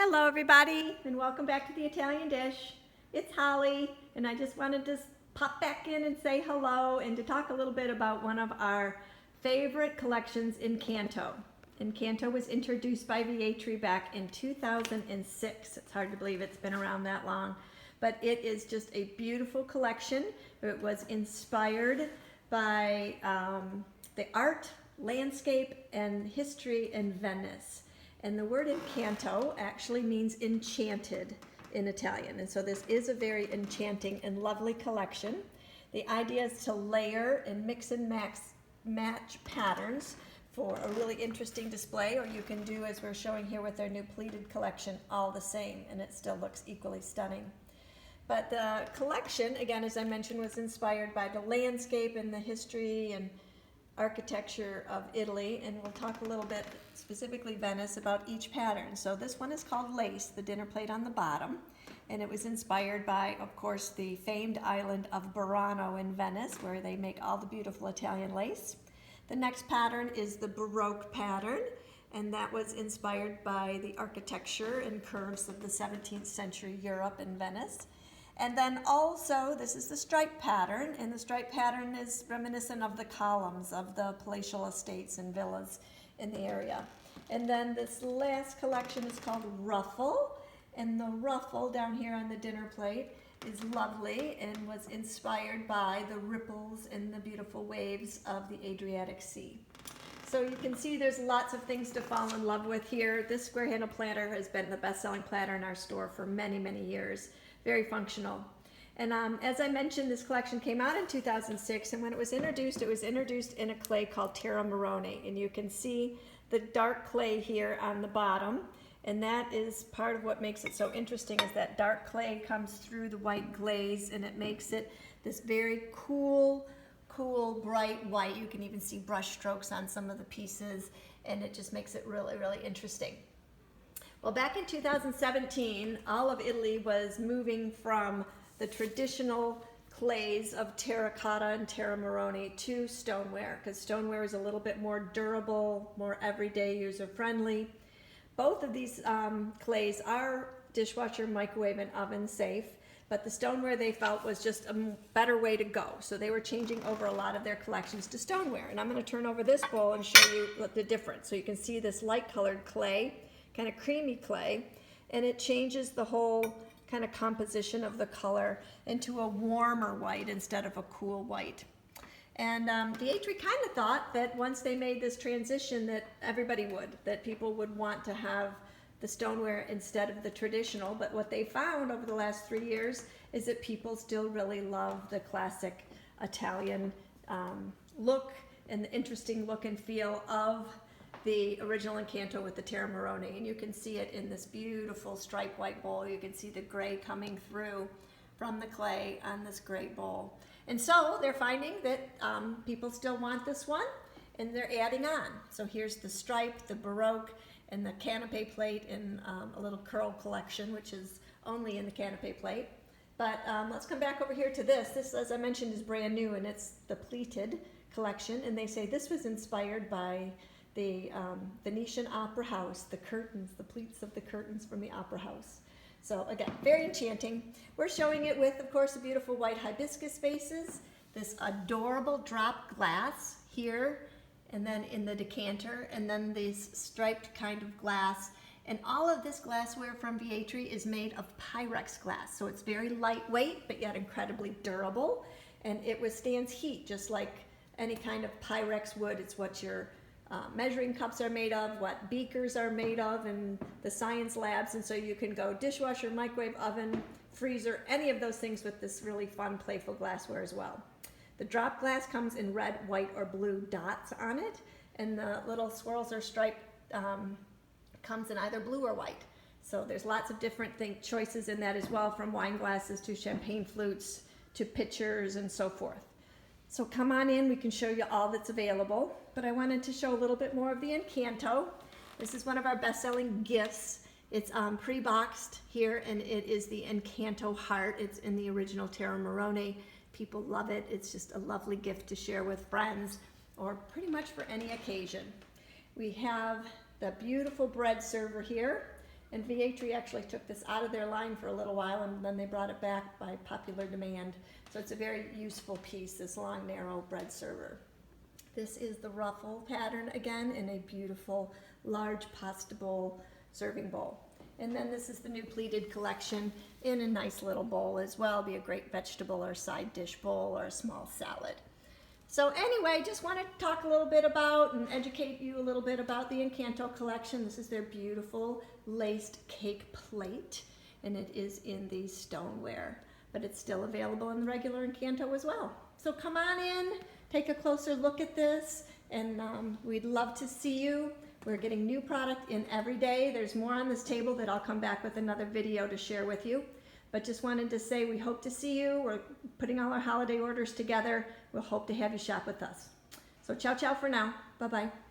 Hello everybody, and welcome back to the Italian Dish. It's Holly, and I just wanted to pop back in and say hello and to talk a little bit about one of our favorite collections, Encanto. Encanto was introduced by Vietri back in 2006. It's hard to believe it's been around that long, but it is just a beautiful collection. It was inspired by the art, landscape, and history in Venice. And the word Encanto actually means enchanted in Italian. And so this is a very enchanting and lovely collection. The idea is to layer and mix and match patterns for a really interesting display, or you can do, as we're showing here with our new pleated collection, all the same, and it still looks equally stunning. But the collection, again, as I mentioned, was inspired by the landscape and the history and architecture of Italy, and we'll talk a little bit specifically Venice about each pattern. So this one is called Lace, the dinner plate on the bottom, and it was inspired by, of course, the famed island of Burano in Venice, where they make all the beautiful Italian lace. The next pattern is the Baroque pattern, and that was inspired by the architecture and curves of the 17th century Europe and Venice. And then also, this is the stripe pattern, and the stripe pattern is reminiscent of the columns of the palatial estates and villas in the area. And then this last collection is called Ruffle, and the ruffle down here on the dinner plate is lovely and was inspired by the ripples and the beautiful waves of the Adriatic Sea. So you can see there's lots of things to fall in love with here. This square handle planter has been the best-selling planter in our store for many, many years. Very functional. And as I mentioned, this collection came out in 2006, and when it was introduced in a clay called Terra Marone, and you can see the dark clay here on the bottom, and that is part of what makes it so interesting, is that dark clay comes through the white glaze, and it makes it this very cool, bright white. You can even see brush strokes on some of the pieces, and it just makes it really, really interesting. Well, back in 2017, all of Italy was moving from the traditional clays of terracotta and Terra Marone to stoneware, because stoneware is a little bit more durable, more everyday user-friendly. Both of these clays are dishwasher, microwave, and oven safe, but the stoneware they felt was just a better way to go. So they were changing over a lot of their collections to stoneware. And I'm going to turn over this bowl and show you the difference. So you can see this light-colored clay, kind of creamy clay, and it changes the whole kind of composition of the color into a warmer white instead of a cool white. And Vietri kind of thought that once they made this transition that everybody would, that people would want to have the stoneware instead of the traditional, but what they found over the last 3 years is that people still really love the classic Italian look and the interesting look and feel of the original Encanto with the Terra Marone, and you can see it in this beautiful striped white bowl. You can see the gray coming through from the clay on this great bowl. And so they're finding that people still want this one, and they're adding on. So here's the stripe, the Baroque, and the canapé plate in a little curl collection, which is only in the canapé plate. But let's come back over here to this. This, as I mentioned, is brand new, and it's the pleated collection, and they say this was inspired by the Venetian Opera House, the curtains, the pleats of the curtains from the Opera House. So again, very enchanting. We're showing it with, of course, the beautiful white hibiscus vases, this adorable drop glass here, and then in the decanter, and then this striped kind of glass. And all of this glassware from Vietri is made of Pyrex glass. So it's very lightweight, but yet incredibly durable. And it withstands heat, just like any kind of Pyrex would. It's what your measuring cups are made of, what beakers are made of in the science labs, and so you can go dishwasher, microwave, oven, freezer, any of those things with this really fun, playful glassware as well. The drop glass comes in red, white, or blue dots on it, and the little swirls or stripe comes in either blue or white. So there's lots of different choices in that as well, from wine glasses to champagne flutes to pitchers and so forth. So come on in, we can show you all that's available. But I wanted to show a little bit more of the Encanto. This is one of our best-selling gifts. It's pre-boxed here, and it is the Encanto heart. It's in the original Terra Marone. People love it. It's just a lovely gift to share with friends or pretty much for any occasion. We have the beautiful bread server here, And Vietri actually took this out of their line for a little while, and then they brought it back by popular demand. So it's a very useful piece, this long, narrow bread server. This is the ruffle pattern again in a beautiful, large pasta bowl, serving bowl. And then this is the new pleated collection in a nice little bowl as well. Be a great vegetable or side dish bowl or a small salad. So anyway, just want to talk a little bit about and educate you a little bit about the Encanto collection. This is their beautiful laced cake plate, and it is in the stoneware, but it's still available in the regular Encanto as well. So come on in, take a closer look at this, and we'd love to see you. We're getting new product in every day. There's more on this table that I'll come back with another video to share with you. But just wanted to say we hope to see you. We're putting all our holiday orders together. We'll hope to have you shop with us. So ciao, ciao for now. Bye-bye.